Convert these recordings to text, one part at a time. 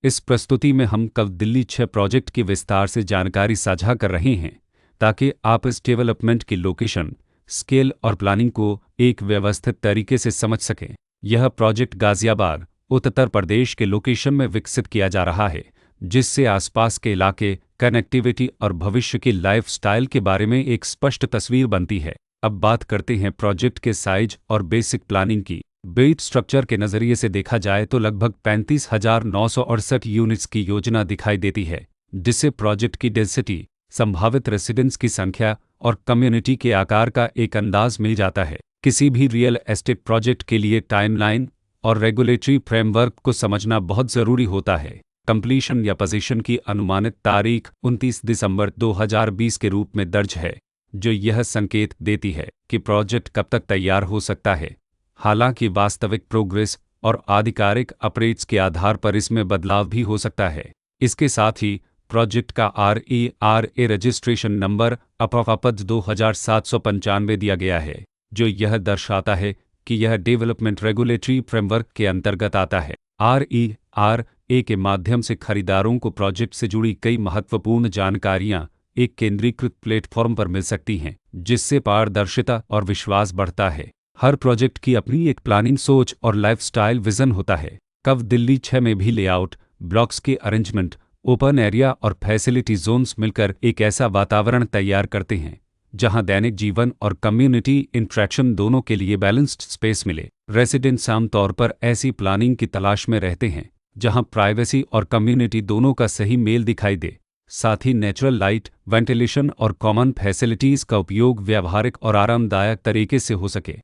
इस प्रस्तुति में हम कव दिल्ली 6 प्रोजेक्ट की विस्तार से जानकारी साझा कर रहे हैं ताकि आप इस डेवलपमेंट की लोकेशन, स्केल और प्लानिंग को एक व्यवस्थित तरीके से समझ सकें। यह प्रोजेक्ट गाजियाबाद, उत्तर प्रदेश के लोकेशन में विकसित किया जा रहा है, जिससे आसपास के इलाके, कनेक्टिविटी और भविष्य की लाइफस्टाइल के बारे में एक स्पष्ट तस्वीर बनती है। अब बात करते हैं प्रोजेक्ट के साइज और बेसिक प्लानिंग की। बेट स्ट्रक्चर के नज़रिए से देखा जाए तो लगभग 35,968 यूनिट्स की योजना दिखाई देती है, जिससे प्रोजेक्ट की डेंसिटी, संभावित रेसिडेंट्स की संख्या और कम्युनिटी के आकार का एक अंदाज मिल जाता है। किसी भी रियल एस्टेट प्रोजेक्ट के लिए टाइमलाइन और रेगुलेटरी फ्रेमवर्क को समझना बहुत ज़रूरी होता है। कंप्लीशन या पोजीशन की अनुमानित तारीख 29 दिसंबर 2020 के रूप में दर्ज है, जो यह संकेत देती है कि प्रोजेक्ट कब तक तैयार हो सकता है। हालांकि वास्तविक प्रोग्रेस और आधिकारिक अपडेट्स के आधार पर इसमें बदलाव भी हो सकता है। इसके साथ ही प्रोजेक्ट का RERA रजिस्ट्रेशन नंबर अपवापद 2795 दिया गया है, जो यह दर्शाता है कि यह डेवलपमेंट रेगुलेटरी फ्रेमवर्क के अंतर्गत आता है। RERA के माध्यम से खरीदारों को प्रोजेक्ट से जुड़ी कई महत्वपूर्ण जानकारियां एक केंद्रीकृत प्लेटफॉर्म पर मिल सकती हैं, जिससे पारदर्शिता और विश्वास बढ़ता है। हर प्रोजेक्ट की अपनी एक प्लानिंग सोच और लाइफस्टाइल विजन होता है। कव दिल्ली 6 में भी लेआउट, ब्लॉक्स के अरेंजमेंट, ओपन एरिया और फैसिलिटी जोन्स मिलकर एक ऐसा वातावरण तैयार करते हैं जहां दैनिक जीवन और कम्युनिटी इंटरेक्शन दोनों के लिए बैलेंस्ड स्पेस मिले। रेसिडेंट्स आमतौर पर ऐसी प्लानिंग की तलाश में रहते हैं जहां प्राइवेसी और कम्युनिटी दोनों का सही मेल दिखाई दे। साथ ही नेचुरल लाइट, वेंटिलेशन और कॉमन फैसिलिटीज़ का उपयोग व्यावहारिक और आरामदायक तरीके से हो सके।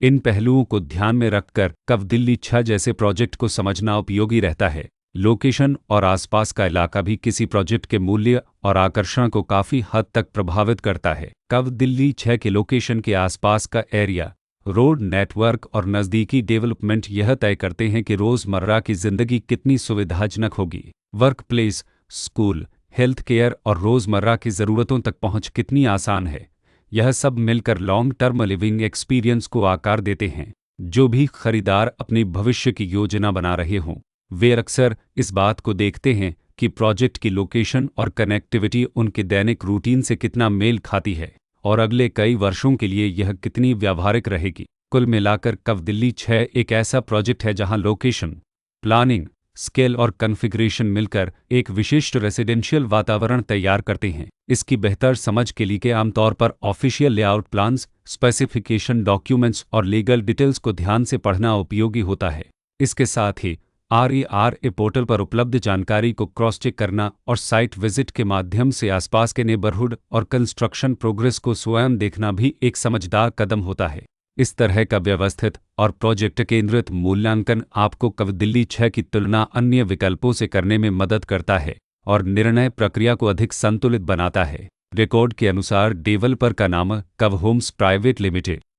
इन पहलुओं को ध्यान में रखकर कव दिल्ली 6 जैसे प्रोजेक्ट को समझना उपयोगी रहता है। लोकेशन और आसपास का इलाका भी किसी प्रोजेक्ट के मूल्य और आकर्षण को काफ़ी हद तक प्रभावित करता है। कव दिल्ली 6 के लोकेशन के आसपास का एरिया, रोड नेटवर्क और नज़दीकी डेवलपमेंट यह तय करते हैं कि रोज़मर्रा की ज़िंदगी कितनी सुविधाजनक होगी। Work place, school, health care और रोज़मर्रा की ज़रूरतों तक पहुँच कितनी आसान है। यह सब मिलकर लॉन्ग टर्म लिविंग एक्सपीरियंस को आकार देते हैं। जो भी खरीदार अपनी भविष्य की योजना बना रहे हों, वे अक्सर इस बात को देखते हैं कि प्रोजेक्ट की लोकेशन और कनेक्टिविटी उनके दैनिक रूटीन से कितना मेल खाती है और अगले कई वर्षों के लिए यह कितनी व्यावहारिक रहेगी। कुल मिलाकर कव दिल्ली 6 एक ऐसा प्रोजेक्ट है जहां लोकेशन, प्लानिंग, स्केल और कॉन्फ़िगरेशन मिलकर एक विशिष्ट रेसिडेंशियल वातावरण तैयार करते हैं। इसकी बेहतर समझ के लिए आमतौर पर official layout plans, specification documents और लीगल डिटेल्स को ध्यान से पढ़ना उपयोगी होता है। इसके साथ ही RERA पोर्टल पर उपलब्ध जानकारी को क्रॉस चेक करना और साइट विजिट के माध्यम से आसपास के नेबरहुड और कंस्ट्रक्शन प्रोग्रेस को स्वयं देखना भी एक समझदार कदम होता है। इस तरह का व्यवस्थित और प्रोजेक्ट केंद्रित मूल्यांकन आपको कव दिल्ली 6 की तुलना अन्य विकल्पों से करने में मदद करता है और निर्णय प्रक्रिया को अधिक संतुलित बनाता है। रिकॉर्ड के अनुसार डेवलपर का नाम कव होम्स प्राइवेट लिमिटेड